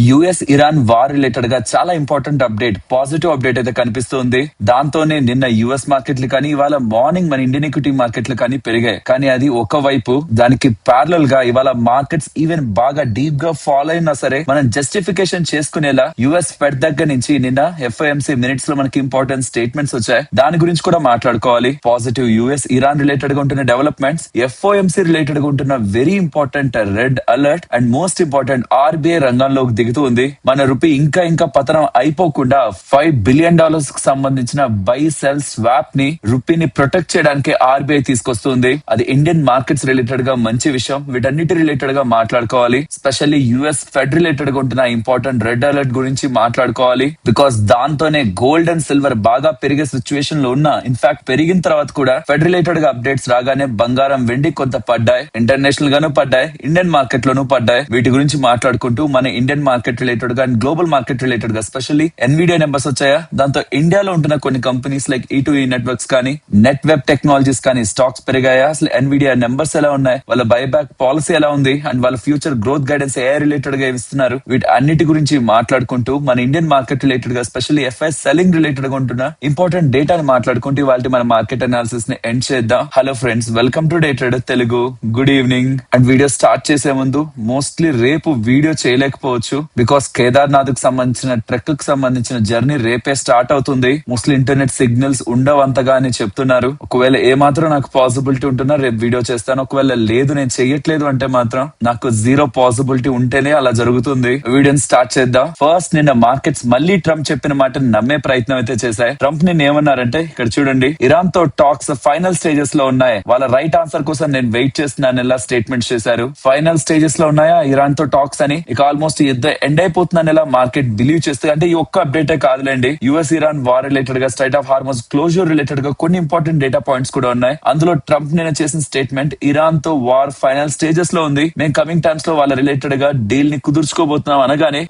US Iran war related గా చాలా important update, positive update అయితే కనిపిస్తుంది. దాంతోనే నిన్న యుఎస్ మార్కెట్లు కానీ ఇవాళ మార్నింగ్ మన ఇండియన్ ఈక్విటీ మార్కెట్లు కానీ పెరిగాయి. కానీ అది ఒకవైపు, దానికి ప్యారలల్ గా ఇవాళ మార్కెట్స్ ఈవెన్ బాగా డీప్ గా ఫాలో అయినా సరే మనం జస్టిఫికేషన్ చేసుకునేలా యుఎస్ ఫెడ్ దగ్గర నుంచి నిన్న ఎఫ్ఓఎంసీ మినిట్స్ లో మనకి ఇంపార్టెంట్ స్టేట్మెంట్స్ వచ్చాయి. దాని గురించి కూడా మాట్లాడుకోవాలి. పాజిటివ్ యుఎస్ ఇరాన్ రిలేటెడ్ గా ఉంటున్న డెవలప్మెంట్స్, ఎఫ్ఓఎంసీ రిలేటెడ్ గా ఉంటున్న very important red alert and most important RBI రంగంలోకి దిగుతూ ఉంది. మన రూపీ ఇంకా పతనం అయిపోకుండా $5 బిలియన్ కి సంబంధించిన బై సెల్ స్వాప్ ని, రూపీని ప్రొటెక్ట్ చేయడానికి ఆర్బీఐ తీసుకొస్తుంది. అది ఇండియన్ మార్కెట్స్ రిలేటెడ్ గా మంచి విషయం. వీటన్నిటి రిలేటెడ్ గా మాట్లాడుకోవాలి. స్పెషల్లీ యుఎస్ ఫెడ్ రిలేటెడ్ గా ఉంటున్న ఇంపార్టెంట్ రెడ్ అలర్ట్ గురించి మాట్లాడుకోవాలి. బికాస్ దాంతోనే గోల్డ్ అండ్ సిల్వర్ బాగా పెరిగే సిచ్యువేషన్ లో ఉన్న, ఇన్ఫాక్ట్ పెరిగిన తర్వాత కూడా ఫెడ్ రిలేటెడ్ గా అప్డేట్స్ రాగానే బంగారం, వెండి కొంత పడ్డాయి. ఇంటర్నేషనల్ గాను పడ్డాయి, ఇండియన్ మార్కెట్ లోనూ పడ్డాయి. వీటి గురించి మాట్లాడుకుంటూ మన ఇండియన్ మార్కెట్ రిలేటెడ్ గా అండ్ గ్లోబల్ మార్కెట్ రిలేటెడ్ గా స్పెషల్లీ ఎన్విడియా నెంబర్స్ వచ్చాయా, దాంతో ఇండియాలో ఉంటున్న కొన్ని కంపెనీస్ లైక్ E2E నెట్వర్క్స్ కానీ, నెట్ వెబ్ టెక్నాలజీస్ కానీ స్టాక్స్ పెరిగాయా, అసలు ఎన్విడియా నెంబర్స్ ఎలా ఉన్నాయి, వాళ్ళ బైబ్యాక్ పాలసీ ఎలా ఉంది, అండ్ వాళ్ళ ఫ్యూచర్ గ్రోత్ గైడెన్స్ ఏ రిలేటెడ్ గా ఇస్తున్నారు, వీటి అన్నిటి గురించి మాట్లాడుకుంటూ మన ఇండియన్ మార్కెట్ రిలేటెడ్ గా స్పెషల్లీ ఎఫ్ఐఎస్ సెల్లింగ్ రిలేటెడ్ గా ఉంటున్న ఇంపార్టెంట్ డేటాని మాట్లాడుకుంటూ వాళ్ళ మన మార్కెట్ అనాలిసిస్ ని ఎండ్ చేద్దాం. Hello friends, welcome to day trader Telugu. Good evening. And video start చేసే ముందు, మోస్ట్లీ రేపు వీడియో చేయలేకపోవచ్చు బికాస్ కేదార్నాథ్ కు సంబంధించిన ట్రెక్ కు సంబంధించిన జర్నీ రేపే స్టార్ట్ అవుతుంది. మోస్ట్లీ ఇంటర్నెట్ సిగ్నల్స్ ఉండవంతగా అని చెప్తున్నారు. ఒకవేళ ఏ మాత్రం నాకు పాసిబిలిటీ ఉంటున్నా రేపు వీడియో చేస్తాను. ఒకవేళ లేదు, నేను చెయ్యట్లేదు అంటే మాత్రం నాకు జీరో పాసిబిలిటీ ఉంటేనే అలా జరుగుతుంది. వీడియోని స్టార్ట్ చేద్దాం. ఫస్ట్, నిన్న మార్కెట్స్ మళ్ళీ ట్రంప్ చెప్పిన మాటను నమ్మే ప్రయత్నం అయితే చేశాయి. ట్రంప్ నిన్న ఏమన్నారంటే, ఇక్కడ చూడండి, ఇరాన్ తో టాక్స్ ఫైనల్ స్టేజెస్ లో ఉన్నాయి. వాళ్ళ రైట్ ఆన్సర్ కోసం నేను వెయిట్ చేస్తున్నాను ఇలా స్టేట్మెంట్ చేశారు. ఫైనల్ స్టేజెస్ లో ఉన్నాయా ఇరాన్ తో టాక్స్ అని, ఇక ఆల్మోస్ట్ యుద్ధం ఎండ్ అయిపోతుందని ఇలా మార్కెట్ బిలీవ్ చేస్తే, అంటే ఈ ఒక్క అప్డేటే కాదులేండి, యుఎస్ ఇరాన్ వార్ రిలేటెడ్ గా, strait of Hormuz closure related గా కొన్ని ఇంపార్టెంట్ డేటా పాయింట్స్ కూడా ఉన్నాయి. అందులో ట్రంప్ నిన్న చేసిన స్టేట్మెంట్, ఇరాన్ తో వార్ ఫైనల్ స్టేజెస్ లో ఉంది, మేము కమింగ్ టైమ్స్ లో వాళ్ళ రిలేటెడ్ గా డీల్ ని కుదుర్చుకోబోతున్నాం అనగానే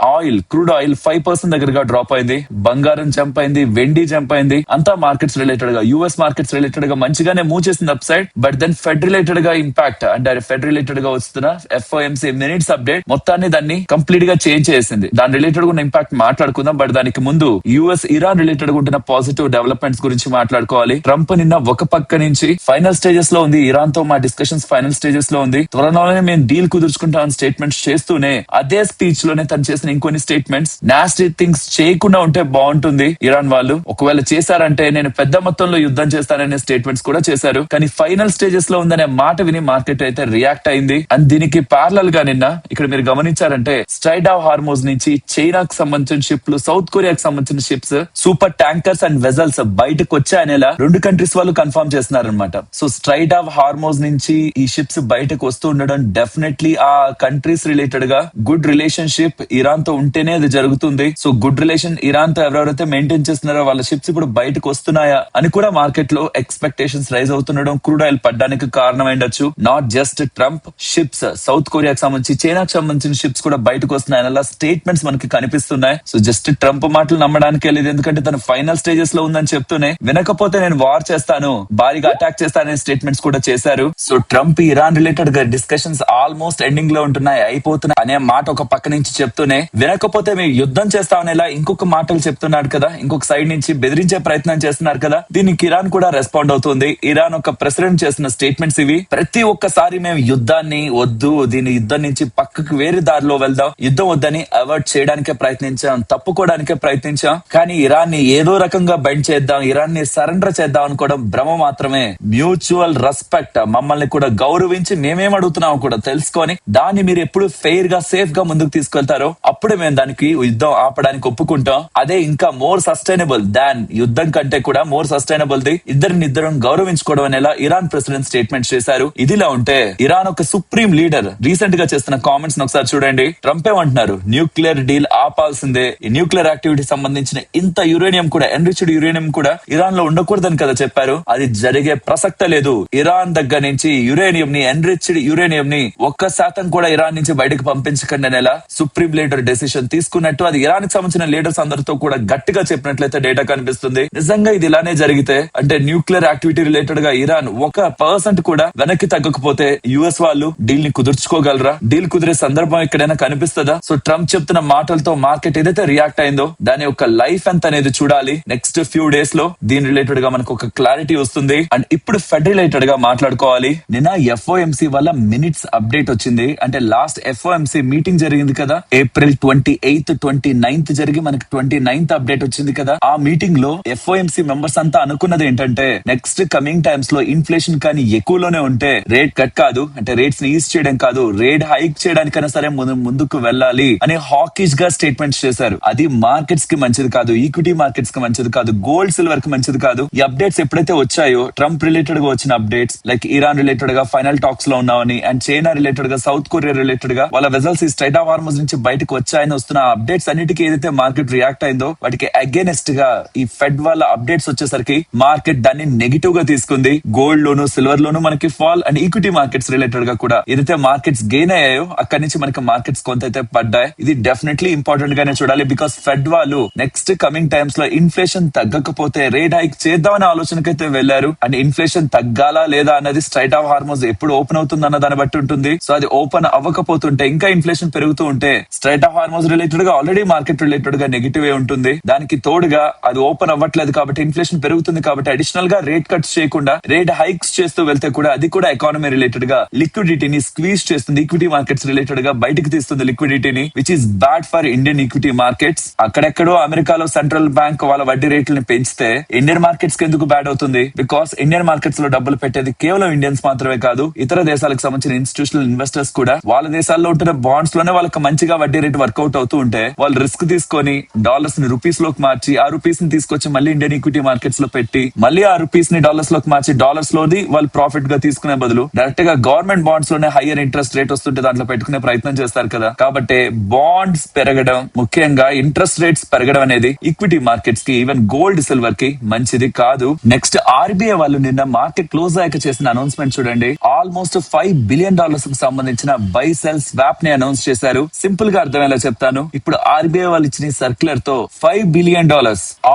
క్రూడ్ ఆయిల్ 5% దగ్గరగా డ్రాప్ అయింది, బంగారం జంప్ అయింది, వెండి జంప్ అయింది. అంతా మార్కెట్స్ రిలేటెడ్ గా, యుఎస్ మార్కెట్స్ రిలేటెడ్ గా మంచిగానే మూవ్ చేసింది upside. But then Fed related గా ఇంపాక్ట్, అంటే ఫెడ్ రిలేటెడ్ గా వస్తున్న ఎఫ్ఓఎంసీ మినిట్స్ అప్డేట్ మొత్తాన్ని దాన్ని కంప్లీట్ గా చేంజ్ చేసింది. దాని రిలేటెడ్ ఉన్న ఇంపాక్ట్ మాట్లాడుకుందాం. బట్ దానికి ముందు యుఎస్ ఇరాన్ రిలేటెడ్ గా ఉంటున్న పాజిటివ్ డెవలప్మెంట్స్ గురించి మాట్లాడుకోవాలి. ట్రంప్ నిన్న ఒక పక్క నుంచి ఫైనల్ స్టేజెస్ లో ఉంది, ఇరాన్ తో మా డిస్కషన్స్ ఫైనల్ స్టేజెస్ లో ఉంది, త్వరలోనే మేము డీల్ కుదుర్చుకుంటాం స్టేట్మెంట్స్ చేస్తూనే, అదే స్పీచ్ లోనే తను చేసిన ఇంకొన్ని స్టేట్మెంట్స్, నాస్టీ థింగ్స్ చేయకుండా ఉంటే బాగుంటుంది ఇరాన్ వాళ్ళు, ఒకవేళ చేశారంటే నేను పెద్ద మొత్తంలో యుద్ధం చేస్తాననే స్టేట్మెంట్స్ కూడా చేశారు. కానీ ఫైనల్ స్టేజెస్ లో ఉందనే మాట విని మార్కెట్ అయితే రియాక్ట్ అయింది. అండ్ దీనికి ప్యారలల్ గా నిన్న ఇక్కడ మీరు గమనించారంటే, స్ట్రైట్ ఆఫ్ హార్మోజ్ నుంచి చైనాకు సంబంధించిన షిప్లు, సౌత్ కొరియాకు సంబంధించిన ships, super tankers and vessels బయటకు వచ్చాయనేలా రెండు కంట్రీస్ వాళ్ళు కన్ఫర్మ్ చేస్తున్నారనమాట. సో స్ట్రైట్ ఆఫ్ హార్మోజ్ నుంచి ఈ షిప్స్ బయటకు వస్తూ ఉండడం డెఫినెట్లీ ఆ కంట్రీస్ రిలేటెడ్ గా గుడ్ రిలేషన్షిప్ ఇరాన్ తో ఉంటేనే అది జరుగుతుంది. సో గుడ్ రిలేషన్ ఇరాన్ తో ఎవరెవరైతే మెయింటైన్ చేస్తున్నారో వాళ్ళ షిప్స్ ఇప్పుడు బయటకు వస్తున్నాయా అని కూడా మార్కెట్ లో ఎక్స్పెక్టేషన్స్ రైజ్ అవుతుండడం క్రూడ్ ఆయిల్ పడ్డానికి కారణం అయ్యుండొచ్చు. Not just Trump ships, south కొరియాకి సంబంధించి, చైనాకు సంబంధించిన షిప్స్ కూడా బయటకు వస్తున్నాయి అలా స్టేట్మెంట్స్ మనకి కనిపిస్తున్నాయి. సో జస్ట్ ట్రంప్ మాటలు నమ్మడానికి లేదు, ఎందుకంటే తను ఫైనల్ స్టేజెస్ లో ఉందని చెప్తూనే, వినకపోతే నేను వార్ చేస్తాను, భారీగా అటాక్ చేస్తాననే స్టేట్మెంట్స్ కూడా చేశారు. సో ట్రంప్ ఇరాన్ రిలేటెడ్ గా డిస్కషన్స్ ఆల్మోస్ట్ ఎండింగ్ లో ఉంటున్నాయి, అయిపోతున్నాయి అనే మాట ఒక పక్క నుంచి చెప్తూనే, వినకపోతే మేము యుద్ధం చేస్తామనేలా ఇంకొక మాటలు చెప్తున్నాడు కదా, ఇంకొక సైడ్ నుంచి బెదిరించే ప్రయత్నం చేస్తున్నారు కదా. దీనికి ఇరాన్ కూడా రెస్పాండ్ అవుతుంది. ఇరాన్ ఒక ప్రెసిడెంట్ చేస్తున్న స్టేట్మెంట్స్ ఇవి. ప్రతి ఒక్కసారి మేము యుద్ధాన్ని వద్దు, దీని యుద్ధం నుంచి పక్కకు వేరే దారిలో వెళ్దాం, యుద్ధం వద్దని అవాయిడ్ చేయడానికే ప్రయత్నించాం, తప్పుకోవడానికే ప్రయత్నించాం. కానీ ఇరాన్ ని ఏదో రకంగా బెండ్ చేద్దాం, ఇరాన్ ని సరెండర్ చేద్దాం అనుకోవడం భ్రమ మాత్రమే. మ్యూచువల్ రెస్పెక్ట్, మమ్మల్ని కూడా గౌరవించి మేమేం అడుగుతున్నామో కూడా తెలుసుకొని దాన్ని మీరు ఎప్పుడు ఫెయిర్ గా, సేఫ్ గా ముందుకు తీసుకెళ్తారో అప్పుడే మేము దానికి యుద్ధం ఆపడానికి ఒప్పుకుంటాం. అదే ఇంకా మోర్ సస్టైనబుల్ దాన్, యుద్ధం కంటే కూడా మోర్ సస్టైనబుల్ ది ఇద్దరినిద్దరం గౌరవించుకోవడం అనేలా ఇరాన్ ప్రెసిడెంట్ స్టేట్మెంట్ చేశారు. ఇదిలా ఉంటే ఇరాన్ ఒక సుప్రీం లీడర్ రీసెంట్ గా చేస్తున్న కామెంట్స్ ఒకసారి చూడండి. ట్రంప్ ఏమంటున్నారు, న్యూక్లియర్ డీల్ ఆపాల్సిందే, ఈ న్యూక్లియర్ యాక్టివిటీ సంబంధించిన ఇంత యురేనియం కూడా, ఎన్రిచ్డ్ యురేనియం కూడా ఇరాన్ లో ఉండకూడదని కదా చెప్పారు. అది జరిగే ప్రసక్తే లేదు. ఇరాన్ దగ్గర నుంచి యురేనియం ని, ఎన్రిచ్డ్ యురేనియం ని 1% కూడా ఇరాన్ నుంచి బయటకు పంపించకండి అనేలా సుప్రీం లీడర్ డెసిషన్ తీసుకున్నట్టు, అది ఇరాన్ కి సంబంధించిన లీడర్స్ అందరితో కూడా గట్టిగా చెప్పినట్లయితే డేటా కనిపిస్తుంది. నిజంగా ఇది ఇలానే జరిగితే, అంటే న్యూక్లియర్ యాక్టివిటీ రిలేటెడ్ గా ఇరాన్ 1% కూడా వెనక్కి తగ్గకపోతే యుఎస్ వాళ్ళు డీల్ ని కుదుర్చుకోగలరా? డీల్ కుదిరే సందర్భం ఎక్కడైనా కనిపిస్తుందా? సో ట్రంప్ చెప్తున్న మాటలతో మార్కెట్ ఏదైతే రియాక్ట్ అయిందో దాని యొక్క లైఫ్ ఎంత అనేది చూడాలి. నెక్స్ట్ ఫ్యూ డేస్ లో దీని రిలేటెడ్ గా మనకు ఒక క్లారిటీ వస్తుంది. అండ్ ఇప్పుడు ఫెడ్ రిలేటెడ్ గా మాట్లాడుకోవాలి. నిన్న ఎఫ్ఓఎంసీ వల్ల మినిట్స్ అప్డేట్ వచ్చింది. అంటే లాస్ట్ ఎఫ్ఓఎంసీ మీటింగ్ జరిగింది కదా, April 28th 29th జరిగి మనకి 29th అప్డేట్ వచ్చింది కదా. ఆ మీటింగ్ లో ఎఫ్ఓఎంసీ మెంబర్స్ అంతా అనుకున్నది ఏంటంటే నెక్స్ట్ కమింగ్ టైమ్స్ లో ఇన్ఫ్లేషన్ కానీ ఎక్కువలోనే ఉంటే రేట్ కట్ కాదు, అంటే రేట్స్ ని ఈజ్ చేయడం కాదు, రేట్ హైక్ చేయడానికైనా సరే ముందుకు వెళ్ళాలి అని హాకిష్ గా స్టేట్మెంట్స్ చేశారు. అది మార్కెట్స్ కి మంచిది కాదు, ఈక్విటీ మార్కెట్స్ కి మంచిది కాదు, గోల్డ్ సిల్వర్ కి మంచిది కాదు. ఈ అప్డేట్స్ ఎప్పుడైతే వచ్చాయో ట్రంప్ రిలేటెడ్ గా వచ్చిన అప్డేట్స్ లైక్ ఇరాన్ రిలేటెడ్ గా ఫైనల్ టాక్స్ లో ఉన్నామని అండ్ చైనా రిలేటెడ్ గా సౌత్ కొరియా రిలేటెడ్ గా వాళ్ళ వెజల్స్ ఈ స్ట్రైట్ ఆఫ్ హార్మోజ్ నుంచి బయటకు వచ్చాయని వస్తున్న అప్డేట్స్ అన్నిటికీ ఏదైతే మార్కెట్ రియాక్ట్ అయిందో వాటికి అగేనెస్ట్ గా ఈ ఫెడ్ వాళ్ళ అప్డేట్స్ వచ్చేసరికి మార్కెట్ దాన్ని నెగిటివ్ గా తీసుకుంది. గోల్డ్ లోను సిల్వర్ లోను మనకి fall and equity markets related గా కూడా ఏదైతే మార్కెట్స్ గెయిన్ అయ్యాయో అక్కడి నుంచి మనకి మార్కెట్స్ కొంత అయితే పడ్డాయి. ఇది డెఫినెట్లీ ఇంపార్టెంట్ గానే చూడాలి. బికాస్ ఫెడ్ వాళ్ళు నెక్స్ట్ కమింగ్ టైమ్స్ లో ఇన్ఫ్లేషన్ తగ్గకపోతే రేట్ హైక్ చేద్దామనే ఆలోచనకైతే వెళ్లారు. అండ్ ఇన్ఫ్లేషన్ తగ్గాలా లేదా అన్నది స్ట్రైట్ ఆఫ్ హార్మోజ్ ఎప్పుడు ఓపెన్ అవుతుంది అన్న దాన్ని బట్టి ఉంటుంది. సో అది ఓపెన్ అవ్వకపోతుంటే ఇంకా ఇన్ఫ్లేషన్ పెరుగుతూ ఉంటే స్ట్రైట్ ఆఫ్ హార్మోజ్ రిలేటెడ్ గా ఆల్రెడీ మార్కెట్ రిలేటెడ్ గా నెగిటివ్ ఉంటుంది. దానికి తోడుగా అది ఓపెన్ అవ్వట్లేదు కాబట్టి ఇన్ఫ్లేషన్ పెరుగుతుంది కాబట్టి అడిషనల్ గా రేట్ కట్స్ చేయకుండా రేట్ హైక్స్ చేస్తూ వెళ్తే కూడా అది కూడా ఎకానమీ రిలేటెడ్ గా లిక్విడిటీని స్క్వీజ్ చేస్తుంది. ఈక్విటీ మార్కెట్స్ రిలేటెడ్ గా బయటకు తీస్తుంది లిక్విడిటీని, which is bad for Indian equity markets. అక్కడెక్కడో అమెరికాలో సెంట్రల్ బ్యాంక్ వాళ్ళ వడ్డీ రేట్లను పెంచితే ఇండియన్ మార్కెట్స్ కి ఎందుకు బ్యాడ్ అవుతుంది? బికాస్ ఇండియన్ మార్కెట్స్ లో డబ్బులు పెట్టేది కేవలం ఇండియన్స్ మాత్రమే కాదు, ఇతర దేశాలకు సంబంధించిన ఇన్స్టిట్యూషనల్ ఇన్వెస్టర్స్ కూడా వాళ్ళ దేశాల్లో ఉంటున్న బాండ్స్ లోనే వాళ్ళకి మంచిగా వడ్డీ రేట్ వర్కౌట్ అవుతూ ఉంటే వాళ్ళు రిస్క్ తీసుకొని డాలర్స్ ని రూపీస్ లోకి మార్చి ఆ రూపీస్ ని తీసుకొచ్చి మళ్ళీ ఇండియన్ ఈక్విటీ మార్కెట్స్ లో పెట్టి మళ్ళీ ఆ రూపీస్ ని డాలర్స్ లోకి మార్చి డాలర్స్ లోది వాళ్ళు ప్రాఫిట్ గా తీసుకునే బదులు డైరెక్ట్ గా గవర్నమెంట్ బాండ్స్ లోనే హైయర్ ఇంట్రెస్ట్ రేట్ వస్తుంటే దాంట్లో పెట్టుకునే ప్రయత్నం చేస్తారు కదా. కాబట్టి బాండ్స్ పెరగడం, ముఖ్యంగా ఇంట్రెస్ట్ రేట్స్ పెరగడం అనేది ఈక్విటీ మార్కెట్స్ కి ఈవెన్ గోల్డ్ సిల్వర్ కి మంచిది కాదు. నెక్స్ట్ ఆర్బీఐ వాళ్ళు నిన్న మార్కెట్ క్లోజ్ అయ్యాక చేసిన అనౌన్స్మెంట్ చూడండి. ఆల్మోస్ట్ $5 billion కు సంబంధించిన బై సెల్ స్వాప్ ని అనౌన్స్ చేశారు. సింపుల్ గా అర్థమయ్యేలా చెప్తాను. ఇప్పుడు ఆర్బీఐ వాళ్ళు ఇచ్చిన సర్క్యులర్ తో $5 billion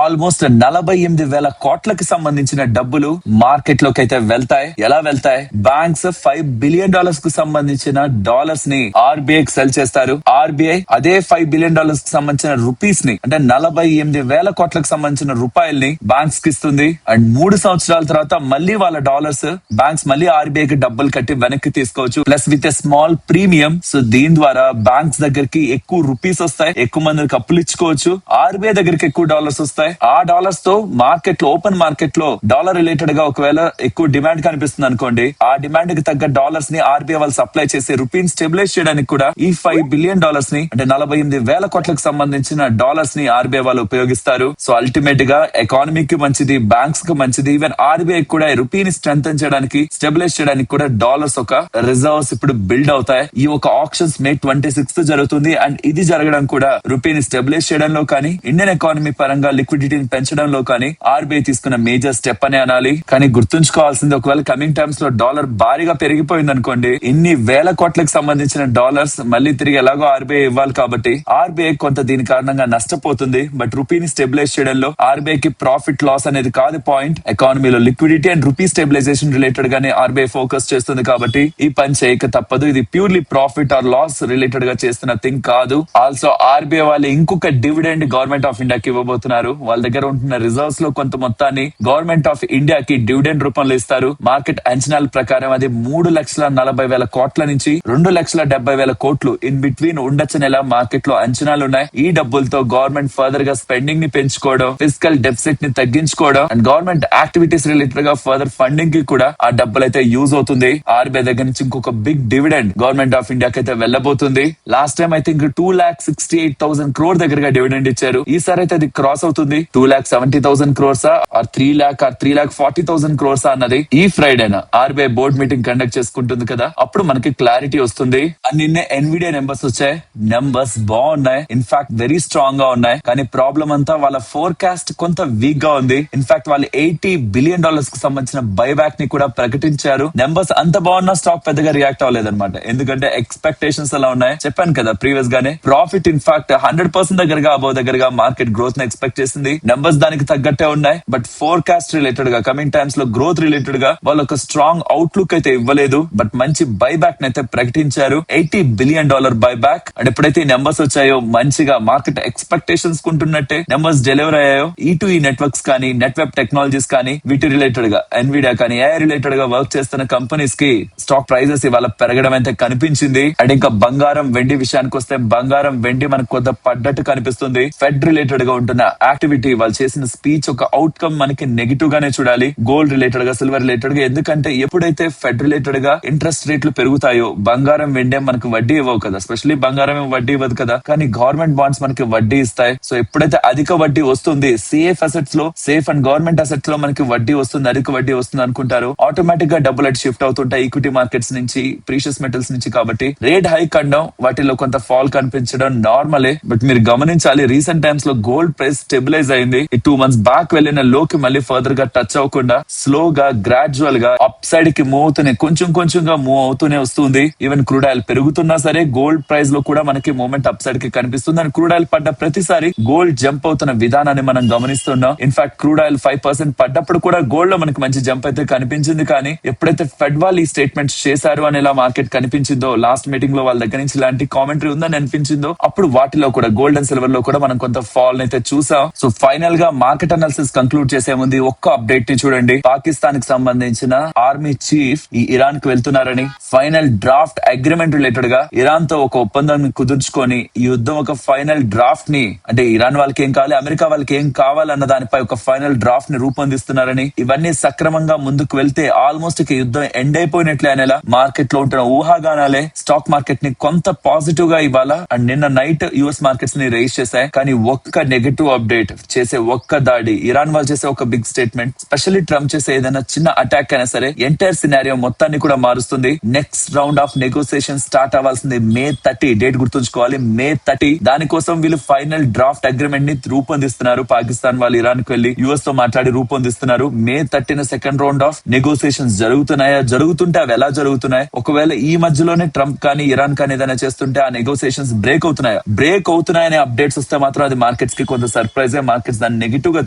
ఆల్మోస్ట్ 48,000 కోట్లకి సంబంధించిన డబ్బులు మార్కెట్ లోకి అయితే వెళ్తాయి. ఎలా వెళ్తాయి? బ్యాంక్స్ $5 billion కు సంబంధించిన డాలర్స్ ని ఆర్బీఐ సెల్ చేస్తారు. ఆర్బీఐ అదే $5 billion కి సంబంధించిన రూపీస్ ని అంటే 48,000 కోట్లకు సంబంధించిన రూపాయల్ని బ్యాంక్స్ కి ఇస్తుంది. అండ్ 3 సంవత్సరాల తర్వాత మళ్ళీ వాళ్ళ డాలర్స్ బ్యాంక్స్ మళ్ళీ ఆర్బీఐకి డబ్బులు కట్టి వెనక్కి తీసుకోవచ్చు, plus with a small premium. So దీని ద్వారా బ్యాంక్స్ దగ్గరికి ఎక్కువ రూపీస్ వస్తాయి, ఎక్కువ మందికి అప్పులు ఇచ్చుకోవచ్చు. ఆర్బీఐ దగ్గరికి ఎక్కువ డాలర్స్ వస్తాయి. ఆ డాలర్స్ తో మార్కెట్ లో ఓపెన్ మార్కెట్ లో డాలర్ రిలేటెడ్ గా ఒకవేళ ఎక్కువ డిమాండ్ కనిపిస్తుంది అనుకోండి, ఆ డిమాండ్ కి తగ్గ డాలర్స్ ని ఆర్బీఐ వాళ్ళు సప్లై చేసి రూపీని స్టెబిలైజ్ చేయడానికి కూడా ఈ $5 billion ని అంటే 48,000 కోట్లకు సంబంధించిన డాలర్స్ ని ఆర్బీఐ వాళ్ళు ఉపయోగిస్తారు. సో అల్టిమేట్ గా ఎకానమీకి మంచిది, బ్యాంక్స్ కి మంచిది, ఈవెన్ ఆర్బీఐ కూడా రూపీని స్ట్రెంథెన్ చేయడానికి స్టెబిలైజ్ చేయడానికి కూడా డాలర్స్ ఒక రిజర్వ్స్ ఇప్పుడు బిల్డ్ అవుతాయి. ఈ ఒక ఆప్షన్స్ May 26th జరుగుతుంది. అండ్ ఇది జరగడం కూడా రూపీని స్టెబిలైజ్ చేయడంలో కానీ ఇండియన్ ఎకానమీ పరంగా లిక్విడిటీని పెంచడంలో కానీ ఆర్బీఐ తీసుకున్న మేజర్ స్టెప్ అని అనాలి. కానీ గుర్తుంచుకోవాల్సింది, ఒకవేళ కమింగ్ టైమ్స్ లో డాలర్ భారీగా పెరిగిపోయింది అనుకోండి, ఇన్ని వేల కోట్లకు సంబంధించిన డాలర్స్ మళ్ళీ తిరిగి ఎలాగో ఆర్బీఐ ఇవ్వాలి కాబట్టి ఆర్బీఐ కొంత దీని కారణంగా నష్టపోతుంది. బట్ రూపీని స్టెబిలైజ్ చేయడంలో ఆర్బీఐకి ప్రాఫిట్ లాస్ అనేది కాదు పాయింట్. ఎకానమీలో liquidity and rupee stabilisation related గానే ఆర్బీఐ ఫోకస్ చేస్తుంది కాబట్టి ఈ పని చేయక తప్పదు. ఇది purely profit or loss related గా చేస్తున్న థింగ్ కాదు. ఆల్సో ఆర్బీఐ వాళ్ళు ఇంకొక డివిడెండ్ గవర్నమెంట్ ఆఫ్ ఇండియాకి ఇవ్వబోతున్నారు. వాళ్ళ దగ్గర ఉంటున్న రిజర్వ్స్ లో కొంత మొత్తాన్ని గవర్నమెంట్ ఆఫ్ ఇండియాకి డివిడెండ్ రూపంలో ఇస్తారు. మార్కెట్ అంచనాల ప్రకారం అది 3,40,000 కోట్ల నుంచి 2,70,000 కోట్లు ఇన్ బిట్వీన్ ఉండొచ్చని ఎలా మార్కెట్ లో అంచనాలు ఉన్నాయి. ఈ డబ్బులతో గవర్నమెంట్ ఫర్దర్ గా స్పెండింగ్ ని పెంచుకోవడం, ఫిజికల్ డెఫిసిట్ ని తగ్గించుకోవడం అండ్ గవర్నమెంట్ యాక్టివిటీస్ రిలేటెడ్ గా ఫర్దర్ ఫండింగ్ కి కూడా ఆ డబ్బులు అయితే యూజ్ అవుతుంది. ఆర్బీఐ దగ్గర నుంచి ఇంకొక బిగ్ డివిడెండ్ గవర్నమెంట్ ఆఫ్ ఇండియాకి అయితే వెళ్ళబోతుంది. Last time I think 2,68,000 crore దగ్గరగా డివిడెండ్ ఇచ్చారు. ఈసారి అయితే అది క్రాస్ అవుతుంది. 2,70,000 crores ఆర్ 3,40,000 crores అన్నది ఈ ఫ్రైడేనా ఆర్బీఐ బోర్డ్ మీటింగ్ కండక్ట్ చేసుకుంటుంది కదా, అప్పుడు మనకి క్లారిటీ వస్తుంది. అండ్ నిన్నే ఎన్విడియా నెంబర్స్ వచ్చాయి. నెంబర్స్ బాగున్నాయి, ఇన్ఫాక్ట్ వెరీ స్ట్రాంగ్ గా ఉన్నాయి. కానీ ప్రాబ్లం అంతా వాళ్ళ ఫోర్కాస్ట్ కొంత వీక్ గా ఉంది. ఇన్ఫాక్ట్ వాళ్ళు $80 billion కు సంబంధించిన బైబ్యాక్ ని కూడా ప్రకటించారు. నెంబర్స్ అంత బాగున్నా స్టాక్ పెద్దగా రియాక్ట్ అవ్వలేదన్నమాట. ఎందుకంటే ఎక్స్పెక్టేషన్స్ అలా ఉన్నాయి. చెప్పాను కదా ప్రీవియస్ గానే, ప్రాఫిట్ ఇన్ఫాక్ట్ 100% దగ్గరగా అబౌవ్ దగ్గరగా మార్కెట్ గ్రోత్ ని ఎక్స్పెక్ట్ చేసింది. నెంబర్స్ దానికి తగ్గట్టే ఉన్నాయి. బట్ ఫోర్కాస్ట్ రిలేటెడ్ గా కమింగ్ టైమ్స్ లో గ్రోత్ రిలేటెడ్ గా వాళ్ళు ఒక స్ట్రాంగ్ అవుట్లుక్ అయితే ఇవ్వలేదు. బట్ మంచి బైబ్యాక్ అయితే ప్రకటించారు. $80 billion బైబ్యాక్ అండ్ ఎప్పుడైతే ఈ నెంబర్స్ వచ్చాయో మంచిగా మార్కెట్ ఎక్స్పెక్టేషన్స్ కుంటున్నట్టే నెంబర్స్ డెలివర్ అయ్యాయో ఈ నెట్వర్క్స్ కానీ నెట్వర్క్ టెక్నాలజీస్ కానీ వీటి రిలేటెడ్ గా ఎన్విడియా కానీ ఏఐ రిలేటెడ్ గా వర్క్ చేస్తున్న కంపెనీస్ కి స్టాక్ ప్రైజెస్ ఇవాళ పెరగడం అయితే కనిపించింది. అండ్ ఇంకా బంగారం వెండి విషయానికి వస్తే బంగారం వెండి మనకు కొంత పడ్డట్టు కనిపిస్తుంది. ఫెడ్ రిలేటెడ్ గా ఉంటున్న యాక్టివిటీ వాళ్ళు చేసిన స్పీచ్ ఒక అవుట్కమ్ మనకి నెగిటివ్ గానే చూడాలి. గోల్డ్ రిలేటెడ్ గా సిల్వర్ రిలేటెడ్ గా, ఎందుకంటే ఎప్పుడైతే ఫెడ్ రిలేటెడ్ గా ఇంట్రెస్ట్ రేట్లు పెరుగుతాయో బంగారం వెండే మనకు వడ్డీ ఇవ్వవు కదా, స్పెషల్లీ బంగారం వడ్డీ ఇవ్వదు కదా, కానీ గవర్నమెంట్ బాండ్స్ మనకి వడ్డీ ఇస్తాయి. సో ఎప్పుడైతే అధిక వడ్డీ వస్తుంది సేఫ్ అసెట్స్ లో, సేఫ్ అండ్ గవర్నమెంట్ అసెట్స్ లో మనకి వడ్డీ వస్తుంది, అధిక వడ్డీ వస్తుంది అనుకుంటారు, ఆటోమేటిక్ గా డబ్బులు అటు షిఫ్ట్ అవుతుంటాయి ఈక్విటీ మార్కెట్స్ నుంచి, ప్రీషియస్ మెటల్స్ నుంచి. కాబట్టి రేట్ హైక్ అనడం వాటిలో కొంత ఫాల్ కనిపించడం నార్మలే. బట్ మీరు గమనించాలి రీసెంట్ టైమ్స్ లో గోల్డ్ ప్రైస్ స్టెబిలైజ్ అయింది. ఈ 2 months బ్యాక్ వెళ్ళిన లోకి మళ్ళీ ఫర్దర్ గా టచ్ అవ్వకుండా స్లోగా గ్రాడ్యువల్ గా అప్ సైడ్ కి మూవ్ అవుతూనే కొంచెంగా మూవ్ అవుతూనే వస్తుంది. ఈవెన్ క్రూడ్ ఆయిల్ పెరుగుతున్నా సరే గోల్డ్ ప్రైస్ లో కూడా మనకి మూమెంట్ అప్ సైడ్ కి కనిపిస్తుంది. అండ్ క్రూడ్ ఆయిల్ పడ్డ ప్రతిసారి గోల్డ్ జంప్ అవుతున్న విధానాన్ని మనం గమనిస్తున్నాం. ఇన్ఫాక్ట్ క్రూడ్ ఆయిల్ 5% పడ్డప్పుడు కూడా గోల్డ్ లో మనకి మంచి జంప్ అయితే కనిపించింది. కానీ ఎప్పుడైతే ఫెడ్ వాళ్ళు ఈ స్టేట్మెంట్స్ చేశారు అని ఇలా మార్కెట్ కనిపించిందో, లాస్ట్ మీటింగ్ లో వాళ్ళ దగ్గర నుంచి ఇలాంటి కామెంటరీ ఉందని అనిపించిందో, అప్పుడు వాటిలో కూడా గోల్డ్ అండ్ సిల్వర్ లో కూడా మనం కొంత ఫాల్ అయితే చూసాం. సో ఫైనల్ గా మార్కెట్ అనాలిసిస్ కంక్లూడ్ చేసే ముందు ఒక్క అప్డేట్ ని చూడండి. పాకిస్తాన్ కి సంబంధించిన ఆర్మీ చీఫ్ ఈ ఇరాన్ కి వెళ్తున్నారని, ఫైనల్ డ్రాఫ్ట్ అగ్రిమెంట్ రిలేటెడ్ గా ఇరాన్ తో ఒక ఒప్పందాన్ని కుదుర్చుకొని ఈ యుద్ధం ఒక ఫైనల్ డ్రాఫ్ట్ ని, అంటే ఇరాన్ వాళ్ళకి ఏం కావాలి, అమెరికా వాళ్ళకి ఏం కావాలన్న దానిపై ఒక ఫైనల్ డ్రాఫ్ట్ ని రూపొందిస్తున్నారని, ఇవన్నీ సక్రమంగా ముందుకు వెళ్తే ఆల్మోస్ట్ ఇక యుద్ధం ఎండ్ అయిపోయినట్లే అనేలా మార్కెట్ లో ఉంటున్న ఊహాగానాలే స్టాక్ మార్కెట్ ని కొంత పాజిటివ్ గా ఇవ్వాలా. అండ్ నిన్న నైట్ యుఎస్ మార్కెట్స్ ని రైజ్ చేశాయి. కానీ ఒక్క నెగటివ్ అప్డేట్ చేసే ఒక్క దాడి, ఇరాన్ వాళ్ళు చేసే ఒక బిగ్ స్టేట్మెంట్, స్పెషల్లీ ట్రంప్ చేసే ఏదైనా చిన్న అటాక్ అయినా సరే ఎంటైర్ సినారియో మొత్తాన్ని కూడా మారుస్తుంది. Next round of negotiation start అవ్వాల్సింది May 30, డేట్ గుర్తుంచుకోవాలి, May 30. దానికోసం వీళ్ళు ఫైనల్ డ్రాఫ్ట్ అగ్రిమెంట్ ని రూపొందిస్తున్నారు. పాకిస్తాన్ వాళ్ళు ఇరాన్ కు వెళ్లి యుఎస్ తో మాట్లాడి రూపొందిస్తున్నారు. May 30 second round of negotiations జరుగుతున్నాయా, జరుగుతుంటే అవి ఎలా జరుగుతున్నాయి, ఒకవేళ ఈ మధ్యలోనే ట్రంప్ కానీ ఇరాన్ కానీ ఏదైనా చేస్తుంటే ఆ నెగోసియేషన్స్ బ్రేక్ అవుతున్నాయనే అప్డేట్స్ వస్తే మాత్రం అది మార్కెట్స్ కి కొంత సర్ప్రైజ్. మార్కెట్స్ దాన్ని నెగిటివ్ గా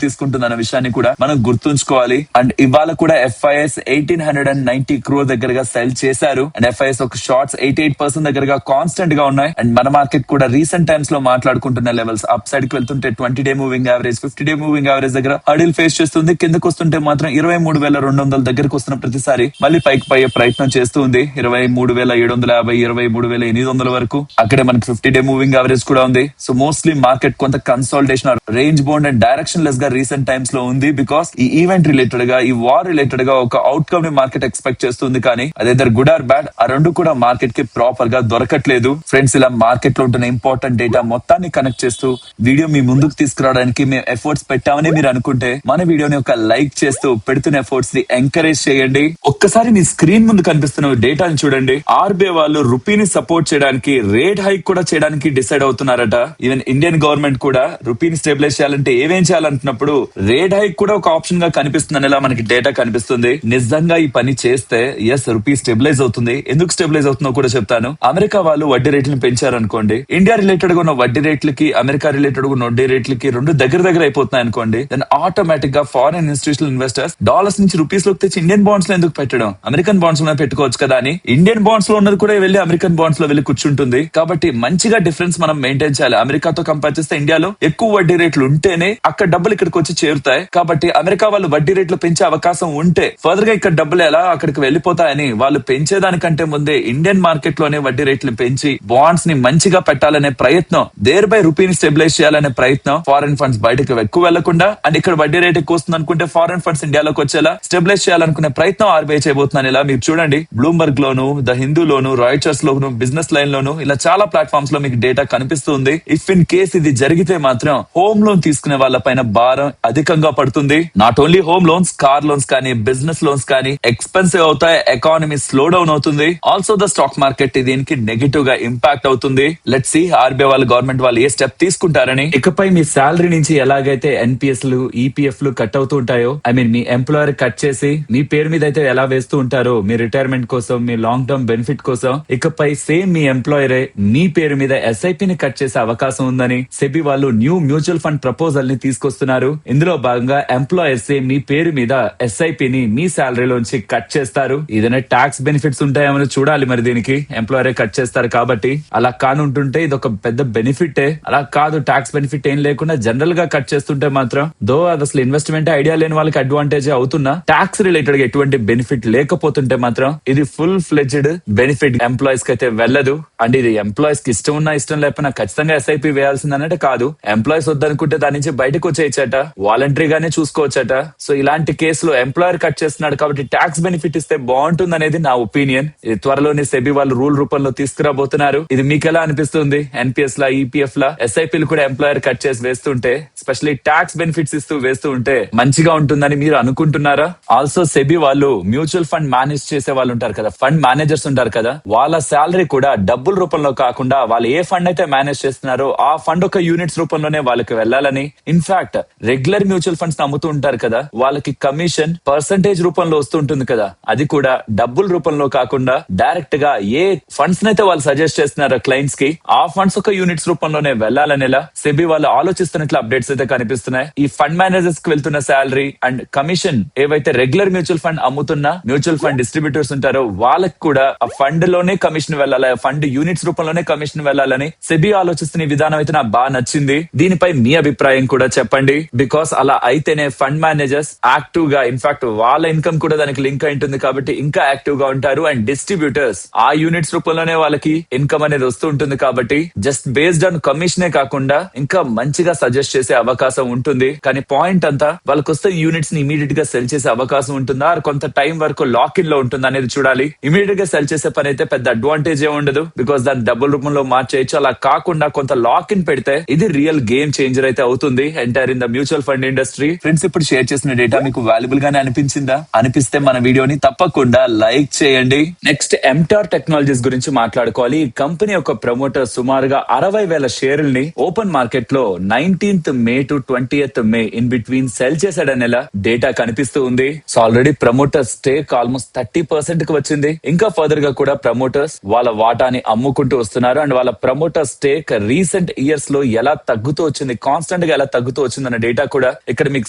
తీసుకుంటుందన్న విషయాన్ని కూడా మనం గుర్తుంచుకోవాలి. అండ్ ఇవాళ కూడా FIS 1890 crore దగ్గరగా సెల్ చేశారు. అండ్ FIS ఒక షార్ట్స్ 88% దగ్గరగా కాన్స్టెంట్ గా ఉన్నాయి. అండ్ మన మార్కెట్ కూడా రీసెంట్ టైమ్స్ లో మాట్లాడుకుంటున్న లెవెల్స్ అప్ సైడ్ కి వెళ్తుంటే 20-day moving average, 50-day moving average దగ్గర హడిల్ ఫేస్ చేస్తుంది. కిందకు వస్తుంటే మాత్రం 23,200 దగ్గరకు వస్తున్న ప్రతిసారి మళ్ళీ పైకి పోయే ప్రయత్నం చేస్తూ ఉంది. 23,750, 23,800 వరకు అక్కడే మనకి 50-day మూవింగ్ యావరేజ్ కూడా ఉంది. సో మోస్ట్లీ మార్కెట్ కొంత consolidation, range bound and direction less గా రీసెంట్ టైమ్స్ లో ఉంది. బికాస్ ఈ ఈవెంట్ రిలేటెడ్ గా, ఈ వార్ రిలేటెడ్ గా ఒక అవుట్కమ్ ని మార్కెట్ ఎక్స్పెక్ట్ చేస్తుంది. కానీ అదేదర్ గుడ్ ఆర్ బ్యాడ్, ఆ రెండు కూడా మార్కెట్ కి ప్రాపర్ గా దొరకట్లేదు. ఫ్రెండ్స్, ఇలా మార్కెట్ లో ఉంటున్న ఇంపార్టెంట్ డేటా మొత్తాన్ని కనెక్ట్ చేస్తూ వీడియో మీ ముందుకు తీసుకురావడానికి మేము ఎఫర్ట్స్ పెట్టామని మీరు అనుకుంటే మన వీడియోని ఒక లైక్ చేస్తూ పెడుతున్న ఎఫర్ట్స్ ని ఎంకరేజ్ చేయండి. ఒక్కసారి మీ స్క్రీన్ ముందు కనిపిస్తున్న డేటాని చూడండి. ఆర్బీఐ వాళ్ళు రూపీని సపోర్ట్ చేయడానికి రేట్ హైక్ కూడా చేయడానికి డిసైడ్ అవుతున్నారట. ఈవెన్ ఇండియన్ గవర్నమెంట్ కూడా రూపీని స్టెబిలైజ్ చేయాలంటే ఏమేం చేయాలంటున్నప్పుడు రేట్ హైక్ కూడా ఒక ఆప్షన్ గా కనిపిస్తుంది ఇలా మనకి డేటా కనిపిస్తుంది. నిజంగా ఈ పని చేస్తే ఎస్ రూపీ స్టెబిలైజ్ అవుతుంది. ఎందుకు స్టెబిలైజ్ అవుతుందో కూడా చెప్తాను. అమెరికా వాళ్ళు వడ్డీ రేట్లను పెంచారనుకోండి, ఇండియా రిలేటెడ్ గా ఉన్న వడ్డీ రేట్లకి అమెరికా రిలేటెడ్ గా ఉన్న వడ్డీ రేట్లకి రెండు దగ్గర అయిపోతున్నాయి అనుకోండి, దెన్ ఆటోమేటిక్ గా ఫారెన్ ఇన్స్టిట్యూషనల్ ఇన్వెస్టర్స్ డాలర్స్ నుంచి రూపీస్ లోకి తెచ్చి ఇండియన్ బాండ్స్ లో ఎందుకు పెట్టడం, అమెరికన్ బాండ్స్ లో పెట్టుకోవచ్చు కదా అని ఇండియన్ బాండ్స్ లో ఉన్నది కూడా వెళ్ళి అమెరికన్ బాండ్స్ లో వెళ్ళి కూర్చుంటుంది. కాబట్టి మంచిగా డిఫరెన్స్ మనం మెయింటైన్ చేయాలి. అమెరికాతో కంపేర్ చేస్తే ఇండియాలో ఎక్కువ వడ్డీ రేట్లు ఉంటేనే అక్కడ డబ్బులు ఇక్కడికి వచ్చి చేరుతాయి. కాబట్టి అమెరికా వాళ్ళు వడ్డీ రేట్లు పెంచే అవకాశం ఉంటే ఫర్దర్ గా ఇక్కడ డబ్బులు ఎలా అక్కడికి వెళ్లిపోతాయని వాళ్ళు పెంచేదానికంటే ముందే ఇండియన్ మార్కెట్ లోనే వడ్డీ రేట్లు పెంచి బాండ్స్ ని మంచిగా పెట్టాలనే ప్రయత్నం, దేర్ బై రూపీని స్టెబిలైజ్ చేయాలనే ప్రయత్నం, ఫారెన్ ఫండ్స్ బయటకు ఎక్కువ వెళ్లకుండా అండ్ ఇక్కడ వడ్డీ రేట్ ఎక్కువ వస్తుంది అనుకుంటే ఫారెన్ ఫండ్స్ ఇండియాలోకి వచ్చేలా స్టెబిలైజ్ చేయాలనుకునే ప్రయత్నం ఆర్బీఐ చేయబోతున్నాను. ఇలా మీరు చూడండి, బ్లూంబర్గ్ లోను, ద హిందూ లోను, రాయిటర్స్ లోను, బిజినెస్ లైన్ లోను, ఇలా చాలా ప్లాట్ఫామ్స్ లో మీకు డేటా కనిపిస్తుంది. ఇఫ్ ఇన్ కేస్ ఇది జరిగితే మాత్రం హోమ్ లోన్ తీసుకునే వాళ్ళ పైన భారం అధికంగా పడుతుంది. Not only home loans, car loans కానీ బిజినెస్ లోన్స్ కానీ ఎక్స్పెన్సివ్ అవుతాయి, ఎకానమీ స్లో డౌన్ అవుతుంది. ఆల్సో ద స్టాక్ మార్కెట్ దీనికి నెగటివ్ గా ఇంపాక్ట్ అవుతుంది. లెట్స్ సీ ఆర్బీఐ వాళ్ళు, గవర్నమెంట్ వాళ్ళు ఏ స్టెప్ తీసుకుంటారని. ఇకపై మీ శాలరీ నుంచి ఎలాగైతే ఎన్పిఎస్ లు, ఈపీఎఫ్ లు కట్ అవుతూ ఉంటాయో, I mean me employer cut చేసి మీ పేరు మీద అయితే ఎలా వేస్తూ ఉంటారో మీ రిటైర్మెంట్ కోసం, మీ లాంగ్ టర్మ్ బెనిఫిట్ కోసం, ఇకపై సేమ్ మీ ఎంప్లాయరే మీ పేరు మీద ఎస్ఐపి ని కట్ చేసే అవకాశం ఉందని సెబీ వాళ్ళు న్యూ మ్యూచువల్ ఫండ్ ప్రపోజల్ ని తీసుకొస్తున్నారు. ఇందులో భాగంగా ఎంప్లాయర్స్ మీ పేరు మీద ఎస్ఐపి ని మీ శాలరీలోంచి కట్ చేస్తారు. ఏదైనా ట్యాక్స్ బెనిఫిట్స్ ఉంటాయేమో చూడాలి. మరి దీనికి ఎంప్లాయరే కట్ చేస్తారు కాబట్టి అలా కానుంటుంటే ఇది ఒక పెద్ద బెనిఫిటే. అలా కాదు, ట్యాక్స్ బెనిఫిట్ ఏం లేకుండా జనరల్ గా కట్ చేస్తుంటే మాత్రం దో అది అసలు ఇన్వెస్ట్మెంట్ ఐడియా లేని వాళ్ళకి అడ్వాంటేజ్ అవుతున్నా, ట్యాక్స్ రిలేటెడ్ గా ఎటువంటి బెనిఫిట్ లేకపోతుంటే మాత్రం ఇది ఫుల్ ఫ్లెడ్జ్డ్ బెనిఫిట్ ఎంప్లాయీస్ కి అయితే వెళ్ళదు. అండ్ ఇది ఎంప్లాయీస్ కి ఇష్టం ఉన్నా ఇష్టం లేకపోయినా ఖచ్చితంగా ఎస్ఐపి వేయాల్సిందనంటే కాదు. ఎంప్లాయీస్ వద్దనుకుంటే దాని నుంచి బయటకు వచ్చేయచ్చట, వాలంటరీగానే చూసుకోవచ్చట. సో ఇలాంటి కేసులో ఎంప్లాయర్ కట్ చేస్తున్నాడు కాబట్టి ట్యాక్స్ బెనిఫిట్ ఇస్తే బాగుంటుంది అనేది నా ఒపీనియన్. ఇది త్వరలోనే సెబీ వాళ్ళు రూల్ రూపంలో తీసుకురాబోతున్నారు. ఇది మీకు ఎలా అనిపిస్తుంది? ఎన్పిఎస్ లా, ఈపీఎఫ్ లా ఎస్ఐపీలు కూడా ఎంప్లాయర్ కట్ చేసి వేస్తుంటే, స్పెషల్లీ ట్యాక్స్ బెనిఫిట్స్ ఇస్తూ వేస్తూ ఉంటే మంచిగా ఉంటుందని మీరు అనుకుంటున్నారా? ఆల్సో సెబీ వాళ్ళు మ్యూచువల్ ఫండ్ మేనేజ్ చేసే వాళ్ళు ఉంటారు కదా, ఫండ్ మేనేజర్స్ ఉంటారు కదా, వాళ్ళ శాలరీ కూడా డబ్బుల రూపంలో కాకుండా వాళ్ళు ఏ ఫండ్ అయితే మేనేజ్ చేస్తున్నారో ఆ ఫండ్ ఒక యూనిట్స్ రూపంలోనే వాళ్ళకి వెళ్ళాలని. ఇన్ఫాక్ట్ రెగ్యులర్ మ్యూచువల్ ఫండ్స్ అమ్ముతూ ఉంటారు కదా, వాళ్ళకి కమిషన్ పర్సంటేజ్ రూపంలో వస్తూ ఉంటుంది కదా, అది కూడా డబ్బుల రూపంలో కాకుండా డైరెక్ట్ గా ఏ ఫండ్స్ నైతే వాళ్ళు సజెస్ట్ చేస్తున్నారో క్లయింట్స్ కి, ఆ ఫండ్స్ ఒక యూనిట్స్ రూపంలోనే వెళ్ళాలనేలా సెబీ వాళ్ళు ఆలోచిస్తున్నట్లు అప్డేట్స్ అయితే కనిపిస్తున్నాయి. ఈ ఫండ్ మేనేజర్స్ కి వెళ్తున్న శాలరీ అండ్ కమిషన్ ఏవైతే రెగ్యులర్ మ్యూచువల్ ఫండ్ అమ్ముతున్న మ్యూచువల్ ఫండ్ డిస్ట్రిబ్యూటర్స్ ఉంటారో వాళ్ళకి కూడా ఆ ఫండ్ లోనే కమిషన్ వెళ్ళాలి, ఫండ్ యూనిట్స్ రూపంలోనే కమిషన్ వెళ్ళాలని సెబీ ఆలోచిస్తున్న విధానం అయితే నాకు బాగా నచ్చింది. దీనిపై మీ అభిప్రాయం కూడా చెప్పండి. బికాస్ అలా అయితేనే ఫండ్ మేనేజర్స్ యాక్టివ్ గా, ఇన్ఫాక్ట్ వాళ్ళ ఇన్కమ్ కూడా దానికి లింక్ అయి ఉంటుంది కాబట్టి ఇంకా యాక్టివ్ గా ఉంటారు. అండ్ డిస్ట్రిబ్యూటర్స్ ఆ యూనిట్స్ రూపంలోనే వాళ్ళకి ఇన్కమ్ అనేది వస్తూ ఉంటుంది కాబట్టి జస్ట్ బేస్డ్ ఆన్ కమిషనే కాకుండా ఇంకా మంచిగా సజెస్ట్ చేసే అవకాశం ఉంటుంది. కానీ పాయింట్ అంతా వాళ్ళకి వస్తే యూనిట్స్ ని ఇమీడియట్ గా సెల్ చేసే అవకాశం ఉంటుందా, కొంత టైం వరకు లాక్ ఇన్ లో ఉంటుందా అనేది చూడాలి. ఇమీడియట్ గా సెల్ చేసే పని అయితే పెద్ద అడ్వాంటేజ్ ఏ ఉండదు, బికాస్ దాన్ని డబ్బుల రూపంలో మార్చేయచ్చు. అలా కాకుండా కొంత లాక్ ఇన్ పెడితే ఇది రియల్ గేమ్ చేంజర్ అయితే అవుతుంది entire in the mutual fund industry. Friends, ఇప్పుడు షేర్ చేసిన డేటా మీకు వాల్యుబుల్ గానే అనిపించిందా? అనిపిస్తే మన వీడియోని తప్పకుండా లైక్ చేయండి. నెక్స్ట్ ఎంటార్ టెక్నాలజీస్ గురించి మాట్లాడుకోవాలి. ఈ కంపెనీ యొక్క ప్రమోటర్ సుమారుగా 60,000 షేర్లని ఓపెన్ మార్కెట్ లో 19th May to 20th May in between sell చేశాడనేలా డేటా కనిపిస్తూ ఉంది. So already promoter stake almost 30% కి వచ్చింది. ఇంకా ఫర్దర్ గా కూడా ప్రమోటర్స్ వాళ్ళ వాటాని అమ్ముకుంటూ వస్తున్నారు. అండ్ వాళ్ళ ప్రమోటర్ స్టేక్ రీసెంట్ ఇయర్స్ లో ఎలా తగ్గుతూ వచ్చింది, కాన్స్టెంట్ గా ఎలా తగ్గుతూ వచ్చింది అన్న డేటా కూడా ఇక్కడ మీకు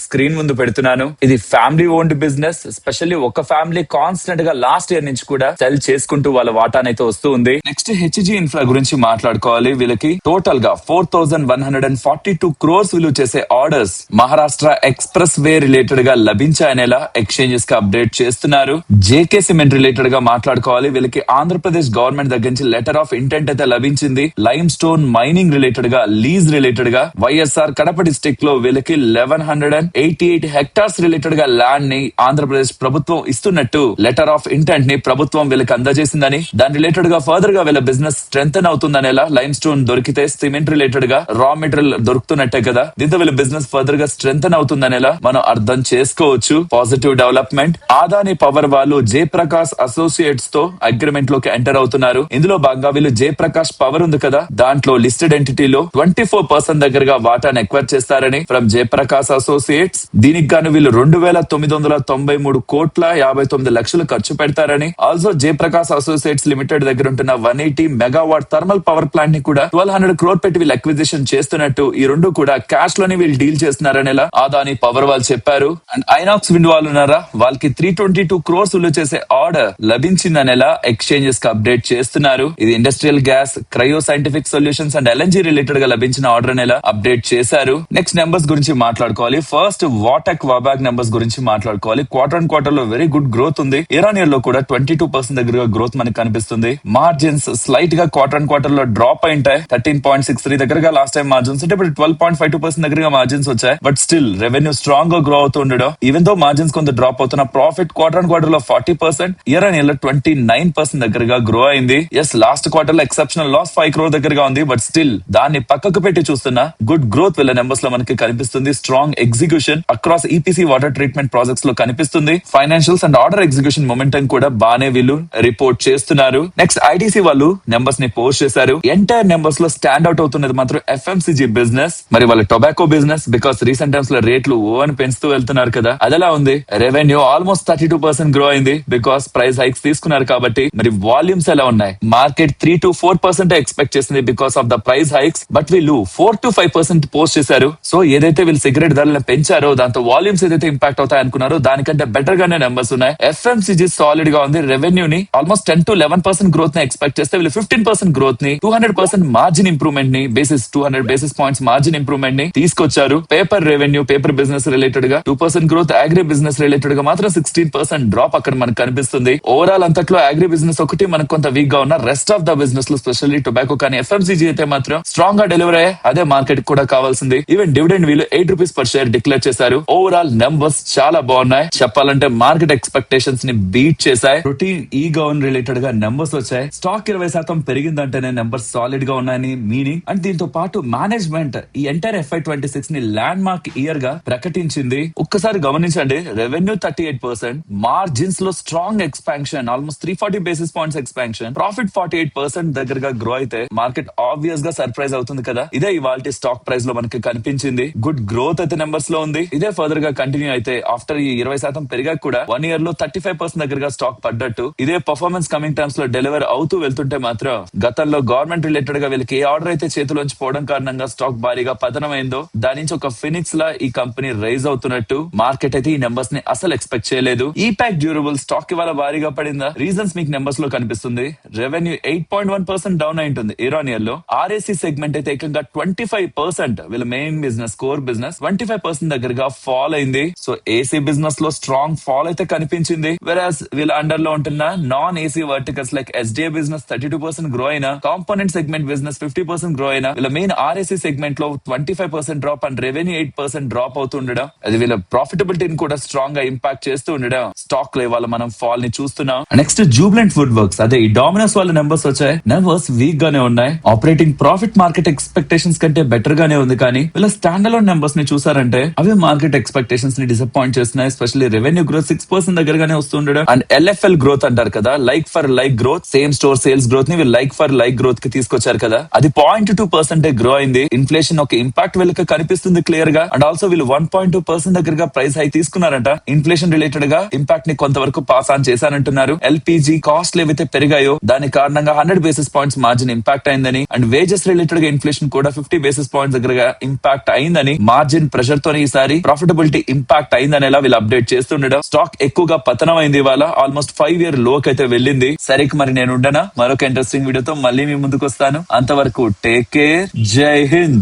స్క్రీన్ ముందు పెడుతున్నాను. ఇది ఫ్యామిలీ ఓన్డ్ బిజినెస్, స్పెషల్లీ ఒక ఫ్యామిలీ కాన్స్టెంట్ గా లాస్ట్ ఇయర్ నుంచి కూడా సెల్ చేసుకుంటూ వాళ్ళ వాటానైతే వస్తూ ఉంది. నెక్స్ట్ హెచ్జి ఇన్ఫ్రా గురించి మాట్లాడుకోవాలి. వీళ్ళకి టోటల్ గా 4,142 crores విలువ చేసే orders Maharashtra express way related గా లభించాయనేలా ఎక్స్చేంజెస్ కి అప్డేట్ చేస్తున్నారు. జేకే సిమెంట్ రిలేటెడ్ గా మాట్లాడుకోవాలి. వీళ్ళకి ఆంధ్రప్రదేశ్ గవర్నమెంట్ దగ్గర నుంచి లెటర్ ఆఫ్ ఇంటెంట్ అయితే లభించింది. లైమ్ స్టోన్ మైనింగ్ రిలేటెడ్ గా, లీజ్ రిలేటెడ్ గా వైఎస్ఆర్ కడప డిస్ట్రిక్ట్ లో వీళ్ళకి 1188 hectares రిలేటెడ్ గా ల్యాండ్ ని ఆంధ్రప్రదేశ్ ప్రభుత్వం ఇస్తున్నట్టు లెటర్ ఆఫ్ ఇంటెంట్ ని ప్రభుత్వం వీళ్ళకి అందజేసిందని, దాని రిలేటెడ్ గా ఫర్దర్ గా వీళ్ళ బిజినెస్ స్ట్రెంథెన్ అవుతుందనేలా, లైమ్ స్టోన్ దొరికితే సిమెంట్ రిలేటెడ్ గా రా మెటీరియల్ దొరుకుతున్నట్టే కదా, దీంతో వీళ్ళ బిజినెస్ ఫర్దర్ గా స్ట్రెంథెన్ అవుతుందనేలా మనం అర్థం చేసుకోవచ్చు. Positive development. ఆదాని పవర్ వాళ్ళు జయప్రకాష్ అసోసియేట్స్ తో అగ్రిమెంట్ లోకి ఎంటర్ అవుతున్నారు. ఇందులో భాగంగా వీళ్ళు జయప్రకాష్ పవర్ ఉంది కదా, దాంట్లో లిస్టెడ్ ఎంటిటీలో 24% దగ్గరగా వాటాను ఎక్వైర్ చేస్తారని ఫ్రమ్ జయప్రకాష్ అసోసియేట్స్. దీనికి గాను వీళ్ళు 2,993 కోట్ల 59 లక్షలు ఖర్చు పెడతారని, ఆల్సో జయప్రకాష్ అసోసియేట్స్ లిమిటెడ్ దగ్గర ఉంటున్న 180 మెగావాట్ థర్మల్ పవర్ ప్లాంట్ ని కూడా 1,200 crore పెట్టి వీళ్ళు అక్విజిషన్ చేస్తున్నట్టు, ఈ రెండు కూడా క్యాష్ లోనే వీళ్ళు డీల్ చేస్తున్నారనేలా ఆదాని పవర్ వాళ్ళు చెప్పారు. అండ్ ఐనాక్స్ విండ్ వాళ్ళు ఉన్నారా, వాళ్ళకి 322 crores విలువ చేసే ఆర్డర్ లభించిందనేలా ఎక్స్చేంజెస్ కి అప్డేట్ చేస్తున్నారు. ఇది industrial gas, cryo scientific solutions and LNG related గా లభించిన ఆర్డర్ అనేలా అప్డేట్ చేశారు. నెక్స్ట్ నెంబర్స్ గురించి మాట్లాడుకోవాలి. ఫస్ట్ వాటాక్ వాబాక్ నెంబర్స్ గురించి మాట్లాడుకోవాలి. క్వార్టర్ అండ్ క్వార్టర్ లో వెరీ గుడ్ గ్రోత్ ఉంది. ఇయర్ ఆన్ ఇయర్ లో కూడా 22% దగ్గరగా గ్రోత్ మనకి కనిపిస్తుంది. మార్జిన్స్ స్లైట్ గా క్వార్టర్ అండ్ క్వార్టర్ లో డ్రాప్ అయింటాయి. 13.63 దగ్గరగా లాస్ట్ టైం మార్జిన్స్ అంటే ఇప్పుడు 12.52% దగ్గరగా మార్జిన్స్ వచ్చాయి. బట్ స్టిల్ రెవెన్యూ స్ట్రాంగ్ గా గ్రో అవుతూ ఉండడం, ఈవెన్ తో మార్జిన్స్ కొంత డ్రాప్ అవుతున్న, ప్రాఫిట్ క్వార్టర్ అండ్ క్వార్టర్ లో 40%, ఇయర్ ఆన్ ఇయర్ లో 29% దగ్గరగా గ్రో అయింది. ఎస్, లాస్ట్ క్వార్టర్ లో ఎక్సెప్షనల్ లాస్ 5 crore దగ్గరగా ఉంది. బట్ స్టిల్ దాన్ని పక్కకు పెట్టి చూస్తున్నా గుడ్ గ్రోత్ వీళ్ళ నెంబర్స్ లో మనకి కనిపిస్తుంది. Strong execution across EPC water treatment projects లో కనిపిస్తుంది. Financials and order execution momentum కూడా బానే వీళ్ళు రిపోర్ట్ చేస్తున్నారు. నెక్స్ట్ ఐటీసీ వాళ్ళు నెంబర్స్ ని పోస్ట్ చేశారు. ఎంటైర్ నెంబర్స్ లో స్టాండ్ అవుట్ అవుతున్నది మాత్రం ఎఫ్ఎంసీజీ బిజినెస్, మరి వాళ్ళ tobacco business. Because recent times లో రేట్లు ఓవర్ పెంచుతూ వెళ్తున్నారు కదా, అదెలా ఉంది? రెవెన్యూ ఆల్మోస్ట్ 32% గ్రో అయింది బికాస్ ప్రైస్ హైక్స్ తీసుకున్నారు కాబట్టి. మరి వాల్యూమ్స్ ఎలా ఉన్నాయి? మార్కెట్ 3 to 4% ఎక్స్పెక్ట్ చేసింది because of the price hikes, but వీళ్ళు 4 to 5% పోస్ట్ చేశారు. సో ఏదైతే వీళ్ళు సిగరెట్ ధరలను పెంచారో దాంతో వాల్యూమ్స్ ఏదైతే ఇంపాక్ట్ అవుతాయి అనుకున్నారో దానికంటే బెటర్ గానే నెంబర్స్ ఉన్నాయి. ఎఫ్ఎంసీజీ సాలిడ్ గా ఉంది. రెవెన్యూ ని ఆల్మోస్ట్ 10 to 11% గ్రోత్ ని ఎక్స్పెక్ట్ చేస్తే వీళ్ళు 15% 200% గ్రోత్ ని, 200% మార్జిన్ ఇంప్రూవ్మెంట్ ని, 200 బేసిస్ పాయింట్స్ మార్జిన్ ఇంప్రూవ్మెంట్ ని తీసుకొచ్చారు. Paper revenue, paper business related గా 2% గ్రోత్, అగ్రి బిజినెస్ రిలేటెడ్ గా మాత్రం 16% డ్రాప్ అక్కడ మనకు కనిపిస్తుంది. ఓవరాల్ అంతట్లో అగ్రి బిజినెస్ ఒకటి మనకు కొంత వీక్ గా ఉన్న, రెస్ట్ ఆఫ్ ద బిజినెస్ లో స్పెషల్లీ టొబాకో కానీ ఎఫ్ఎంసీజీ అయితే మాత్రం స్ట్రాంగ్ గా డెలివర్ అయ్యాయి. అదే మార్కెట్ కూడా కావాల్సింది. ఈవెన్ డివిడెండ్ వీళ్ళు 8 రూపీస్ పర్ షేర్ డిక్లేర్ చేశారు. ఓవరాల్ నెంబర్స్ చాలా బాగున్నాయి. చెప్పాలంటే మార్కెట్ ఎక్స్పెక్టేషన్స్ ని బీట్ చేశాయి. రొటీన్ ఈ గవర్న్ రిలేటెడ్ గా నెంబర్స్ వచ్చాయి. స్టాక్ 20% పెరిగిందంటేనే నెంబర్స్ సాలిడ్ గా ఉన్నాయని మీనింగ్. అండ్ దీంతో పాటు మేనేజ్మెంట్ ఈ ఎంటైర్ FY26 ని ల్యాండ్ మార్క్ ఇయర్ గా ప్రకటించింది. ఒక్కసారి గమనించండి, రెవెన్యూ 38%, మార్జిన్స్ లో strong expansion, almost 340 basis points expansion, profit 48% దగ్గరగా గ్రో అయితే మార్కెట్ ఆబ్వియస్ గా సర్ప్రైజ్ అవుతుంది కదా. ఇదే ఇవాల్టి స్టాక్ ప్రైస్ లో మనకి కనిపించింది. గుడ్ గ్రోత్ అయితే నెంబర్స్ లో ఉంది. ఇదే ఫర్దర్ గా కంటిన్యూ అయితే ఆఫ్టర్ ఈ 20% పెరిగాక కూడా 1 ఇయర్ లో 35% దగ్గరగా స్టాక్ పడ్డట్టు, ఇదే పర్ఫార్మెన్స్ కమింగ్ టైమ్స్ లో డెలివర్ అవుతూ వెళ్తుంటే మాత్రం గతంలో గవర్నమెంట్ రిలేటెడ్ గా వీళ్ళకి ఏ ఆర్డర్ అయితే చేతిలోంచి పోవడం కారణంగా స్టాక్ భారీగా పతనమైందో దాని నుంచి ఒక ఫినిక్స్ లా ఈ కంపెనీ రైజ్ అవుతున్నట్టు మార్కెట్ అయితే ఈ నెంబర్స్ ని అసలు ఎక్స్పెక్ట్ చేయలేదు. ఈ ప్యాక్ డ్యూరబుల్ స్టాక్ ఇవాళ భారీగా పడిందా? రీజన్స్ మీకు నెంబర్స్ లో కనిపిస్తుంది. రెవెన్యూ 8.1% డౌన్ అయి ఉంటుంది ఇయర్ ఆన్ ఇయర్ లో. ఆర్ఏసీ సెగ్మెంట్ అయితే ఏకంగా 25%, వీళ్ళ మెయిన్ బిజినెస్ కోర్ బిజినెస్ 25% దగ్గరగా ఫాల్ అయింది. సో ఏసీ బిజినెస్ లో స్ట్రాంగ్ ఫాల్ అయితే కనిపించింది. వెరాస్ వీళ్ళ అండర్ లో ఉంటున్న non AC verticals like SDA business 32% grow అయినా, కాంపోనెంట్ సెగ్మెంట్ బిజినెస్ 50% గ్రో అయినా, వీళ్ళ మెయిన్ ఆర్ఏసీ సెగ్మెంట్ లో 25% డ్రాప్ అండ్ రెవెన్యూ 8% డ్రాప్ అవుతుండడం, అది వీళ్ళ ప్రాఫిటబిలిటీని కూడా స్ట్రాంగ్ గా ఇంపాక్ట్ చేస్తూ ఉండడం స్టాక్ లో ఇవాళ మనం ఫాల్ ని చూస్తున్నాం. నెక్స్ట్ జూబ్లెంట్ ఫుడ్ వర్క్స్, అదే ఈ డామినోస్ వాళ్ళ నెంబర్స్ వచ్చాయి. నెంబర్స్ వీక్ గానే ఉన్నాయి. ఆపరేటింగ్ ప్రాఫిట్ మార్కెట్ ఎక్స్పెక్టేషన్స్ కంటే బెటర్ గానే ఉంది. కానీ వీళ్ళ స్టాండ్ అలోన్ నెంబర్స్ ని చూసారంటే అవి మార్కెట్ ఎక్స్పెక్టేషన్స్ ని డిసప్పాయింట్ చేస్తున్నాయి. ఎస్పెషల్లీ రెవెన్యూ గ్రోత్ 6% దగ్గరగానే వస్తుండడం అండ్ LFL గ్రోత్ అంటారు కదా, like for like growth, same store sales growth ని వీళ్ళు లైక్ ఫర్ లైక్ గ్రోత్ కి తీసుకొచ్చారు కదా, అది 0.2% గ్రో అయింది. ఇన్ఫ్లేషన్ ఒక ఇంపాక్ట్ వీళ్ళకి కనిపిస్తుంది క్లియర్ గా. అండ్ ఆల్సో వీళ్ళు 1.2% దగ్గరగా ప్రైస్ హై తీసుకున్నారంట. ఇన్ఫ్లేషన్ రిలేటెడ్ గా ఇంపాక్ట్ ని కొంతవరకు పాస్ ఆన్ చేశారంటున్నారు. LPG కాస్ట్ ఏవైతే పెరిగాయో దాని కారణంగా 100 బేసిస్ పాయింట్స్ మార్జిన్ ఇంపాక్ట్ అయిందని, అండ్ వేజెస్ రిలేటెడ్ గా ఇన్ఫ్లేషన్ కూడా 50 బేసిస్ పాయింట్స్ దగ్గరగా ఇంపాక్ట్ అయిందని, మార్జిన్ ప్రెషర్ తోనే ఈసారి ప్రాఫిటబిలిటీ ఇంపాక్ట్ అయిందనేలా వీళ్ళు అప్డేట్ చేస్తుండడం. స్టాక్ ఎక్కువగా పతనం అయింది ఇవాళ. ఆల్మోస్ట్ 5 ఇయర్ లోకి అయితే వెళ్ళింది. సరే మరి నేను ఉండనా, మరొక ఇంట్రెస్టింగ్ వీడియోతో మళ్ళీ మీ ముందుకు వస్తాను. అంతవరకు టేక్ కేర్, జై హింద్.